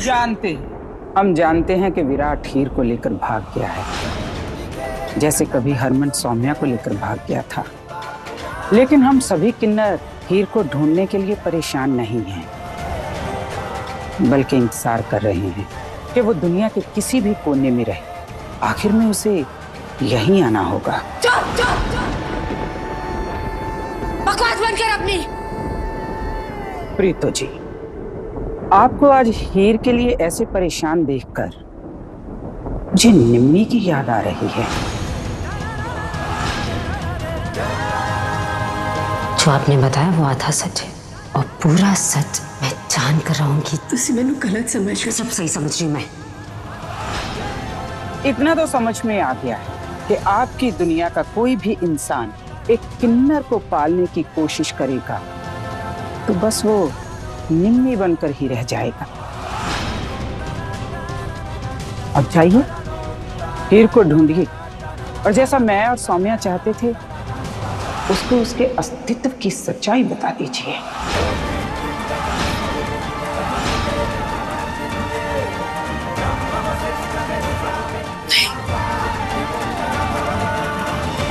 हम जानते हैं कि विराट हीर को लेकर भाग गया है, जैसे कभी हरमन सौम्या को लेकर भाग गया था। लेकिन हम सभी किन्नर हीर को ढूंढने के लिए परेशान नहीं हैं, बल्कि इंतजार कर रहे हैं कि वो दुनिया के किसी भी कोने में रहे, आखिर में उसे यहीं आना होगा। चुप चुप बकवास बंद कर अपनी। प्रीतो जी, आपको आज हीर के लिए ऐसे परेशान देखकर मुझे निम्मी की याद आ रही है। जो आपने बताया वो आधा सच है और पूरा सच मैं जान कर रहूंगी। तुसी मैनू गलत समझ रहे। सब सही समझ रही हूँ मैं। इतना तो समझ में आ गया है कि आपकी दुनिया का कोई भी इंसान एक किन्नर को पालने की कोशिश करेगा तो बस वो निम्मी बनकर ही रह जाएगा। अब जाइए, हीर को ढूंढिए और जैसा मैं और सौम्या चाहते थे उसको उसके अस्तित्व की सच्चाई बता दीजिए।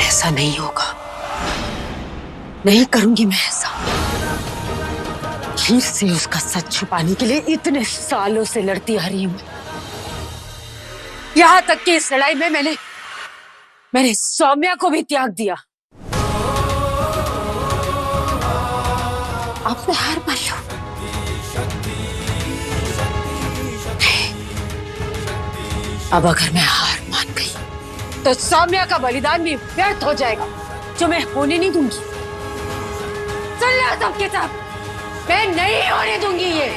ऐसा नहीं होगा, नहीं करूंगी मैं ऐसा। हीर से उसका सच छुपाने के लिए इतने सालों से लड़ती आ रही हूं। यहां तक कि इस लड़ाई में मैंने सौम्या को भी त्याग दिया। अब मैं हार मान लूं? अब अगर मैं हार मान गई तो सौम्या का बलिदान भी व्यर्थ हो जाएगा, जो मैं होने नहीं दूंगी। सुन लो सबके सब, मैं नहीं होने दूंगी ये।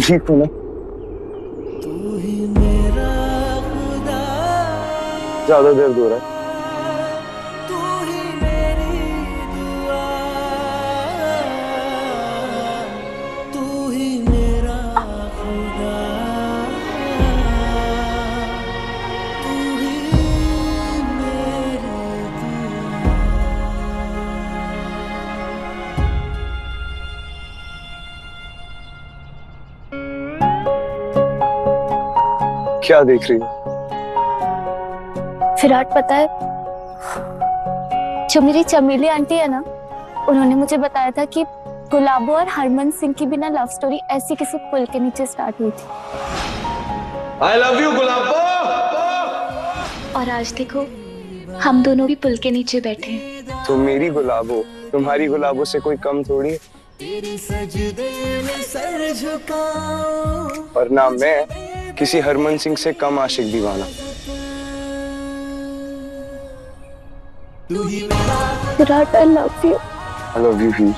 ठीक हूँ ना? ज्यादा दर्द हो रहा है? क्या देख रही हो? विराट, पता है जो मेरी चमेली आंटी है ना, उन्होंने मुझे बताया था कि गुलाबो और हरमन सिंह की बिना लव स्टोरी ऐसी किसी पुल के नीचे स्टार्ट हुई थी। I love you गुलाबो। और आज देखो, हम दोनों भी पुल के नीचे बैठे हैं। तो मेरी गुलाबो तुम्हारी गुलाबो से कोई कम थोड़ी है। और ना मैं किसी हरमन सिंह से कम आशिक दीवाना। Virat, I love you। I love you भी।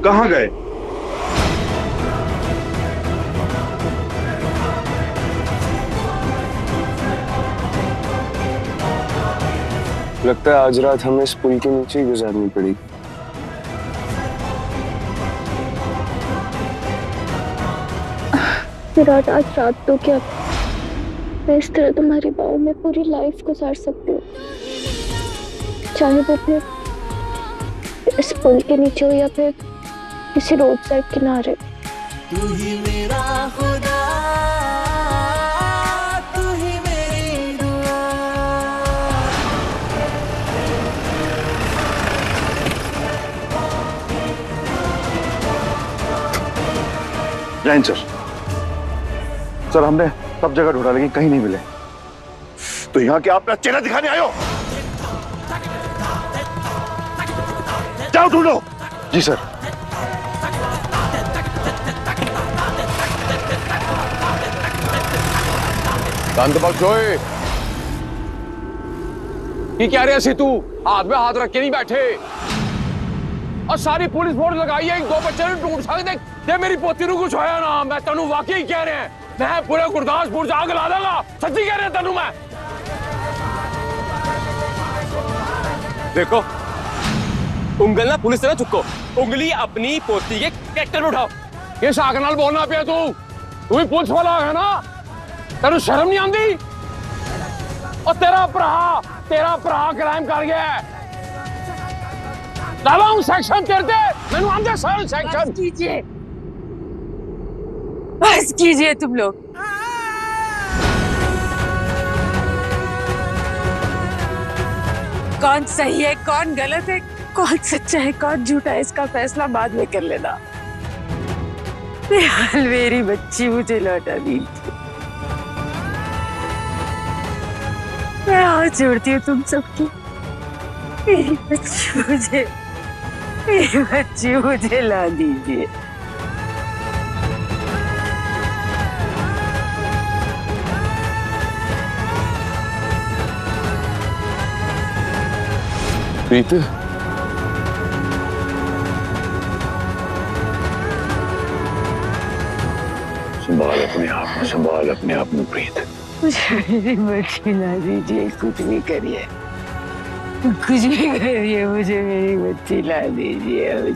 कहाँ गए? लगता है आज रात हमें इस पुल के नीचे ही गुजारनी पड़ेगी। विराट, आज रात तो क्या, मैं इस तरह तुम्हारी बाहों में पूरी लाइफ गुजार सकती हूँ, चाहे वो फिर इस पुल के नीचे हो या फिर किसी रोड साइड किनारे। तू ही मेरा खुदा, तू ही मेरी दुआ। जैन सर, सर हमने सब जगह ढूंढा लेकिन कहीं नहीं मिले। तो यहाँ के आप चेहरा दिखाने आए हो? जाओ ढूंढो। जी सर। शांत बख्शोए, ये क्या रहे सी तू? हाथ में हाथ रख के नहीं बैठे और सारी पुलिस फोर्स लगाई है, दो बच्चे ने ढूंढ सकते। ये मेरी पोती नु कुछ होया ना, मैं तेनू वाकई कह रहे हैं, मैं पूरे गुरदासपुर से आग ला दूंगा। सच्ची कह रहे हैं तेनू मैं। देखो, उंगल ना पुलिस से ना चुको, उंगली अपनी पोती के कैरेक्टर में उठाओ। ये साग नाल बोलना पिया तू भी पुलिस वाला है ना, तेनू शर्म नहीं आती? और तेरा भरा क्राइम कर गया है। लावा हूं सेक्शन तेरे, मैनू आंदे सर सेक्शन। बस कीजिए तुम लोग। कौन सही है, कौन गलत है, कौन सच्चा है, कौन झूठा है, इसका फैसला बाद में कर लेना। फिलहाल मेरी बच्ची मुझे लौटा दीजिए। मैं हाथ जोड़ती हूँ तुम सबकी। मेरी बच्ची मुझे ला दीजिए। प्रीत, संभाल अपने आप में प्रीत। मुझे मेरी बच्ची ला दीजिए, कुछ भी करिए, कुछ भी करिए, मुझे मेरी बच्ची ला दीजिए।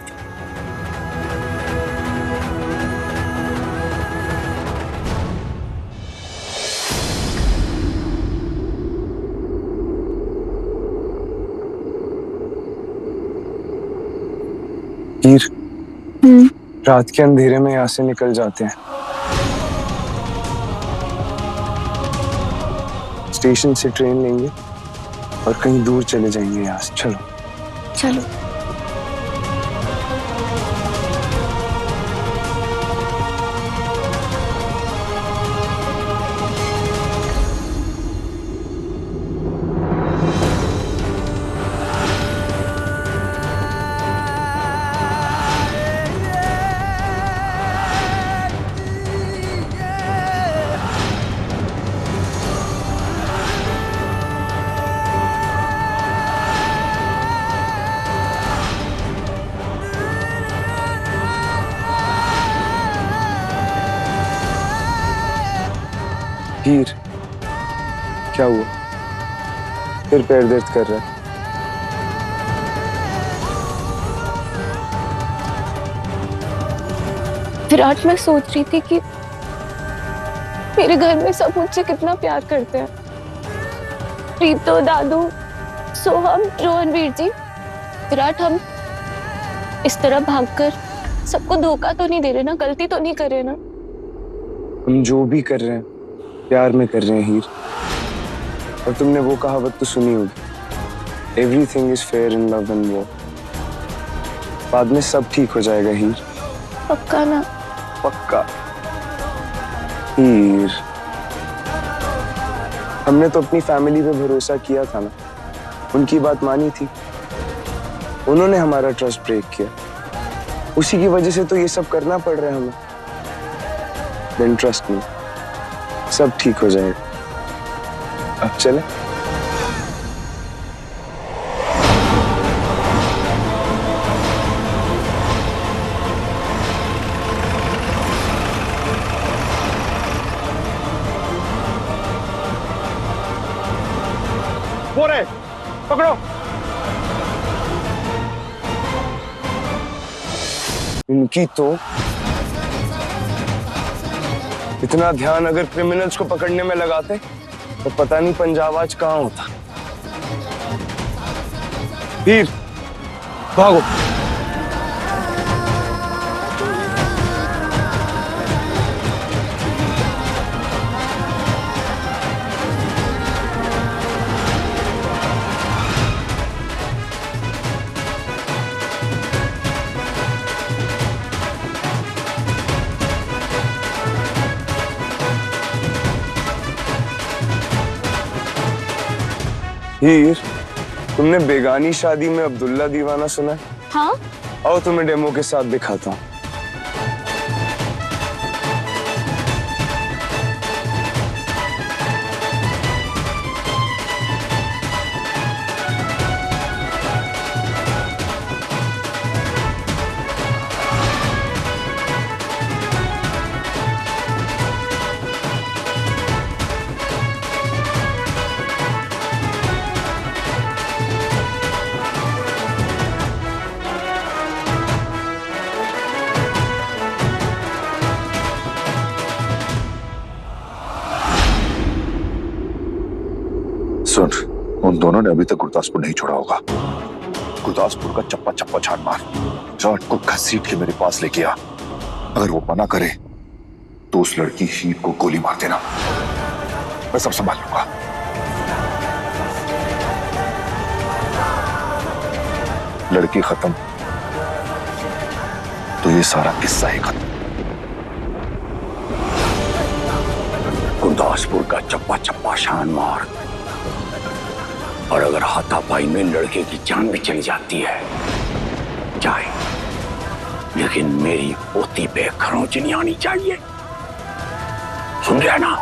हीर, रात के अंधेरे में यहाँ से निकल जाते हैं। स्टेशन से ट्रेन लेंगे और कहीं दूर चले जाएंगे यहाँ से। चलो चलो। हीर, क्या हुआ? फिर पैर दर्द कर रहा है? विराट, मैं सोच रही थी कि मेरे घर में सब मुझसे कितना प्यार करते हैं। प्रीतो, दादू, सोहम, जो रणवीर जी। विराट, हम इस तरह भागकर सबको धोखा तो नहीं दे रहे ना, गलती तो नहीं कर रहे ना? हम जो भी कर रहे हैं प्यार में कर रहे हैं हीर। और तुमने वो कहावत तो सुनी होगी, everything is fair in love and war. बाद में सब ठीक हो जाएगा हीर। पक्का ना? पक्का हीर। हमने तो अपनी फैमिली पे भरोसा किया था ना, उनकी बात मानी थी, उन्होंने हमारा ट्रस्ट ब्रेक किया, उसी की वजह से तो ये सब करना पड़ रहा है हमें। देन ट्रस्ट मी, सब ठीक हो जाएगा। अब चले? बोरे पकड़ो। इनकी तो इतना ध्यान अगर क्रिमिनल्स को पकड़ने में लगाते तो पता नहीं पंजाब आज कहाँ होता। हीर, भागो। हीर, तुमने बेगानी शादी में अब्दुल्ला दीवाना सुना है? हाँ, आओ तुम्हें डेमो के साथ दिखाता हूँ। सुन, उन दोनों ने अभी तक गुरदासपुर नहीं छोड़ा होगा। गुरदासपुर का चप्पा चप्पा छान मार, जाट को घसीट के मेरे पास लेके आ। अगर वो मना करे तो उस लड़की हीर को गोली मार देना, मैं सब संभाल लूंगा। लड़की खत्म तो ये सारा किस्सा ही खत्म। गुरदासपुर का चप्पा चप्पा शान मार, और अगर हाथापाई में लड़के की जान भी चली जाती है जाए, लेकिन मेरी पोती पे खरोंच नहीं आनी चाहिए। सुन रहे ना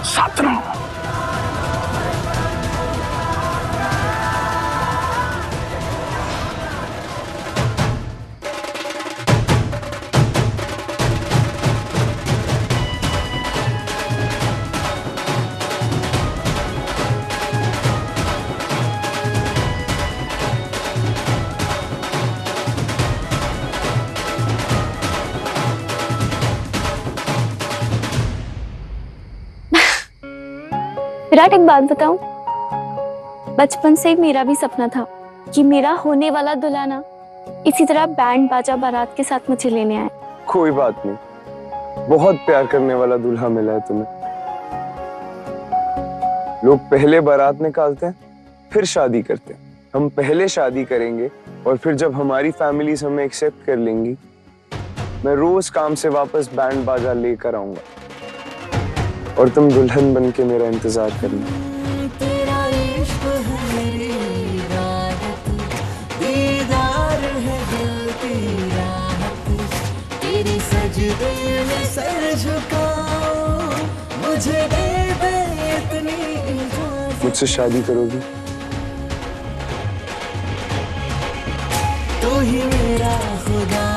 सातना? विराट, एक बात बताऊं, बचपन से ही मेरा भी सपना था कि मेरा होने वाला दुल्हन इसी तरह बैंड बाजा बारात के साथ मुझे लेने आए। कोई बात नहीं, बहुत प्यार करने वाला दूल्हा मिला है तुम्हें। लोग पहले बारात निकालते हैं फिर शादी करते हैं। हम पहले शादी करेंगे और फिर जब हमारी फैमिलीज हमें एक्सेप्ट कर लेंगी, मैं रोज काम से वापस बैंड बाजा लेकर आऊंगा और तुम दुल्हन बन के मेरा इंतजार करना। तेरा इश्क है मेरी राहत, दीदार है दिल की राहत, तेरी सजदे में सर झुकाऊं, मुझे दे दे इतनी इजाजत। मुझसे शादी करोगी? तू ही मेरा खुदा,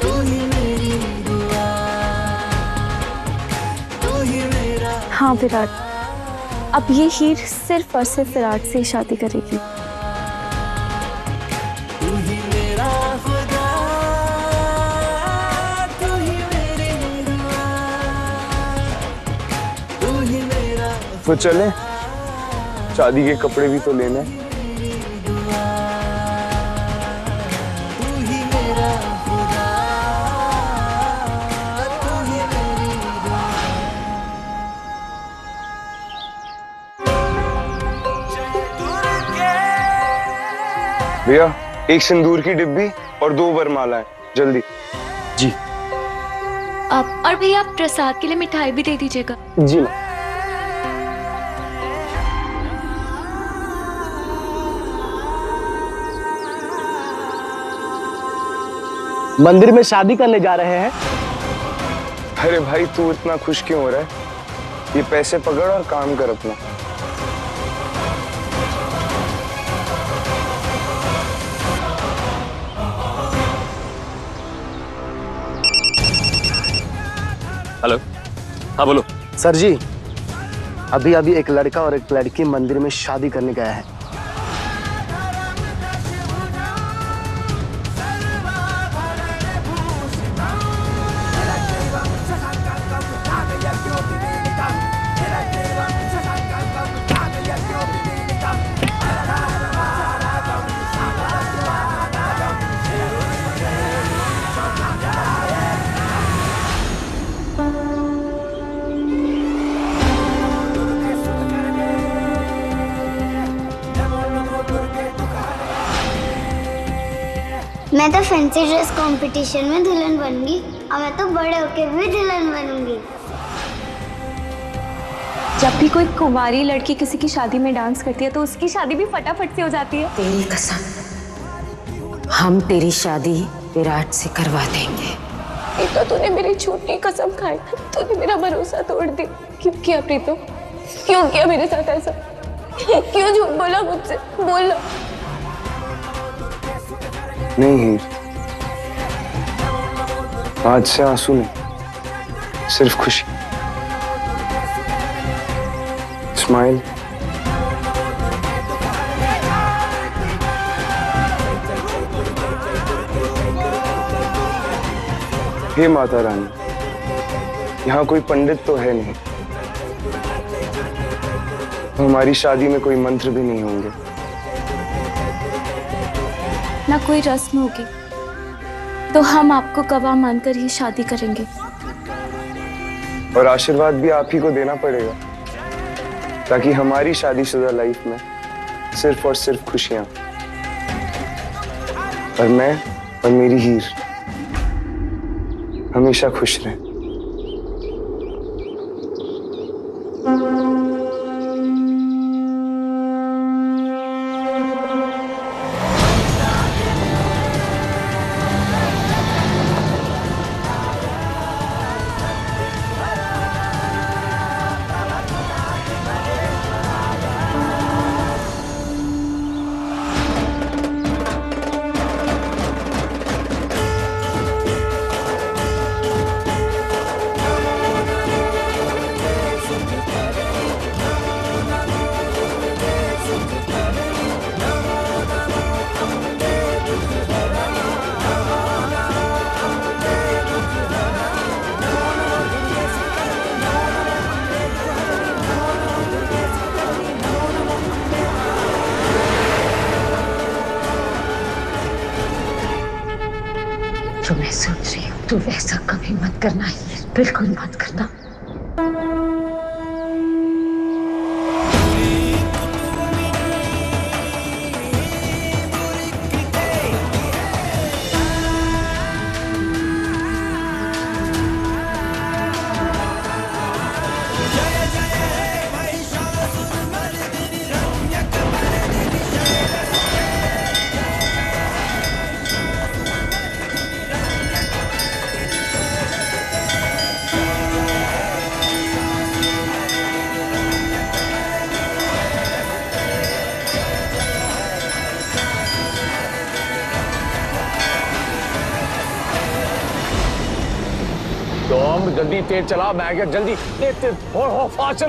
तू ही मेरी दुआ, तू ही मेरा। हाँ विराट, अब ये हीर सिर्फ और सिर्फ विराट से ही शादी करेगी। तू ही मेरा खुदा, तू ही मेरी दुआ, तू ही मेरा। तो चले, शादी के कपड़े भी तो लेने हैं। भैया, एक सिंदूर की डिब्बी और 2 वरमालाएं, जल्दी। जी आप और भैया, आप प्रसाद के लिए मिठाई भी दे दीजिएगा। जी माँ। मंदिर में शादी करने जा रहे हैं। अरे भाई, तू इतना खुश क्यों हो रहा है? ये पैसे पकड़ और काम कर अपना। हेलो, हाँ बोलो। सर जी, अभी अभी एक लड़का और एक लड़की मंदिर में शादी करने गया है। मैं तो फैंसी ड्रेस कंपटीशन में दुल्हन बनूंगी और मैं तो बड़े होके भी दुल्हन बनूंगी। जब भी कोई कुंवारी लड़की किसी की शादी में डांस करती है तो उसकी शादी भी फटाफट से हो जाती है। तेरी कसम, हम तेरी शादी विराट से करवा देंगे। प्रीतो, तूने मेरी झूठी कसम खाई, तूने मेरा भरोसा तोड़ दिया। क्यों किया प्रीतो? क्यों किया मेरे साथ ऐसा? क्यों झूठ बोला मुझसे? बोल। नहीं हीर, आज से आंसू नहीं, सिर्फ खुशी। स्माइल। हे माता रानी, यहाँ कोई पंडित तो है नहीं, हमारी शादी में कोई मंत्र भी नहीं होंगे, ना कोई रस्म होगी, तो हम आपको गवाह मानकर ही शादी करेंगे। और आशीर्वाद भी आप ही को देना पड़ेगा, ताकि हमारी शादीशुदा लाइफ में सिर्फ और सिर्फ खुशियां, और मैं और मेरी हीर हमेशा खुश रहें। जो मैं सोच रही हूँ, तू वैसा कभी मत करना हीर, बिल्कुल मत करना। तो जल्दी तेज चला, मैं क्या जल्दी तेज हो फास्ट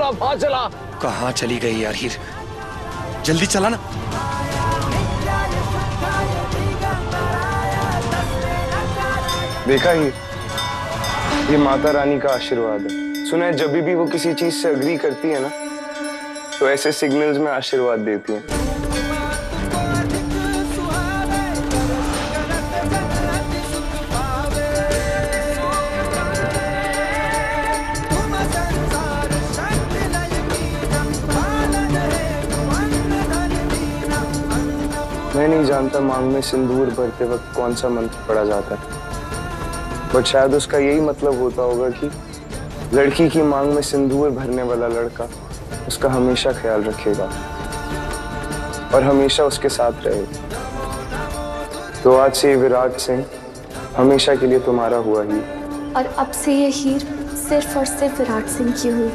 चला। कहाँ चली गई यार हीर, जल्दी चला ना। देखा हीर, ये माता रानी का आशीर्वाद है। सुना है जब भी वो किसी चीज से अग्री करती है ना, तो ऐसे सिग्नल्स में आशीर्वाद देती है। मैं नहीं जानता मांग में सिंदूर भरते वक्त कौन सा मंत्र पढ़ा जाता है, बट शायद उसका यही मतलब होता होगा कि लड़की की मांग में सिंदूर भरने वाला लड़का उसका हमेशा ख्याल रखेगा और हमेशा उसके साथ रहेगा। तो आज से ये विराट सिंह हमेशा के लिए तुम्हारा हुआ ही, और अब से ये हीर सिर्फ और सिर्फ विराट सिंह की हुई।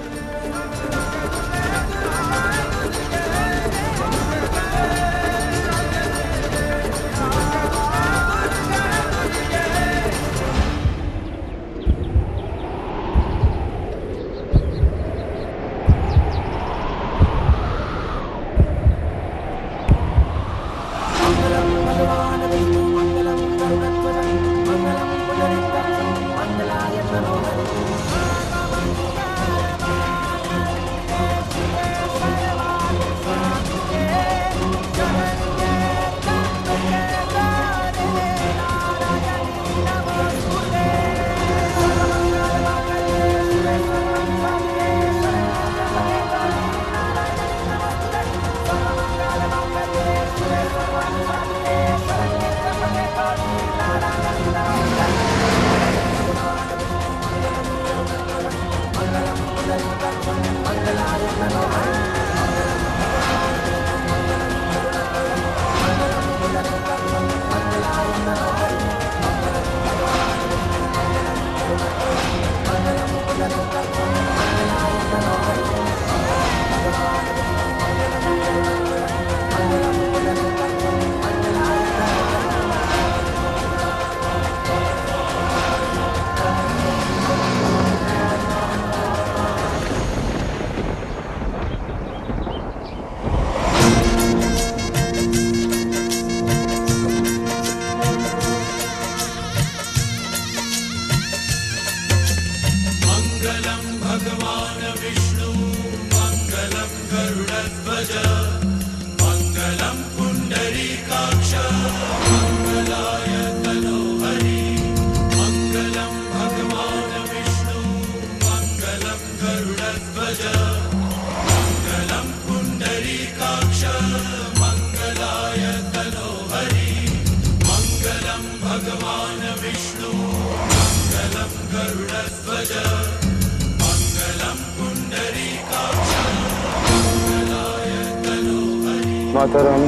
माता रानी,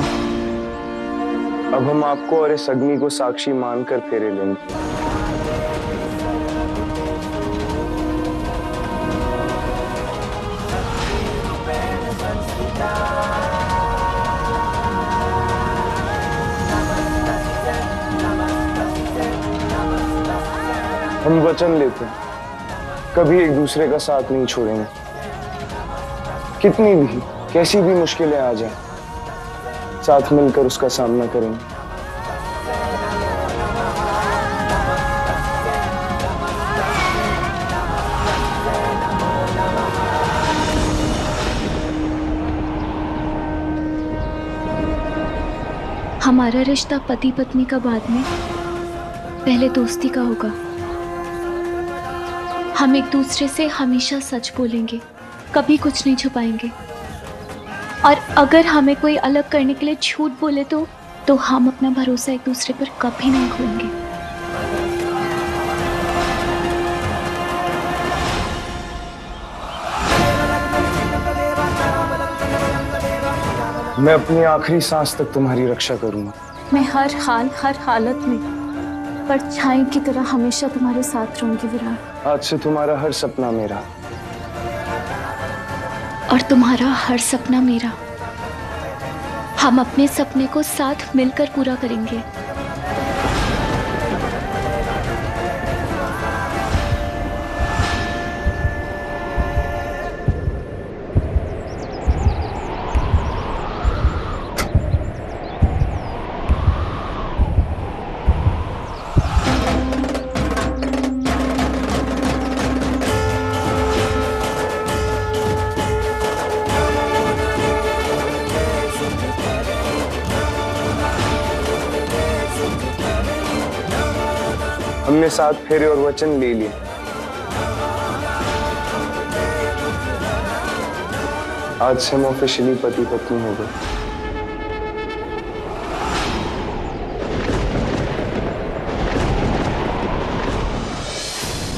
अब हम आपको और इस अग्नि को साक्षी मानकर फेरे लेंगे। हम वचन लेते हैं, कभी एक दूसरे का साथ नहीं छोड़ेंगे। कितनी भी कैसी भी मुश्किलें आ जाए, साथ मिलकर उसका सामना करेंगे। हमारा रिश्ता पति पत्नी का बाद में, पहले दोस्ती का होगा। हम एक दूसरे से हमेशा सच बोलेंगे, कभी कुछ नहीं छुपाएंगे। और अगर हमें कोई अलग करने के लिए झूठ बोले तो हम अपना भरोसा एक दूसरे पर कभी नहीं खोएंगे। मैं अपनी आखिरी सांस तक तुम्हारी रक्षा करूंगा। मैं हर हाल हर हालत में परछाई की तरह हमेशा तुम्हारे साथ रहूंगी विराट। आज से तुम्हारा हर सपना मेरा और तुम्हारा हर सपना मेरा। हम अपने सपने को साथ मिलकर पूरा करेंगे। हमने साथ फेरे और वचन ले लिए। आज से हम ऑफिशियली पति पत्नी हो गए।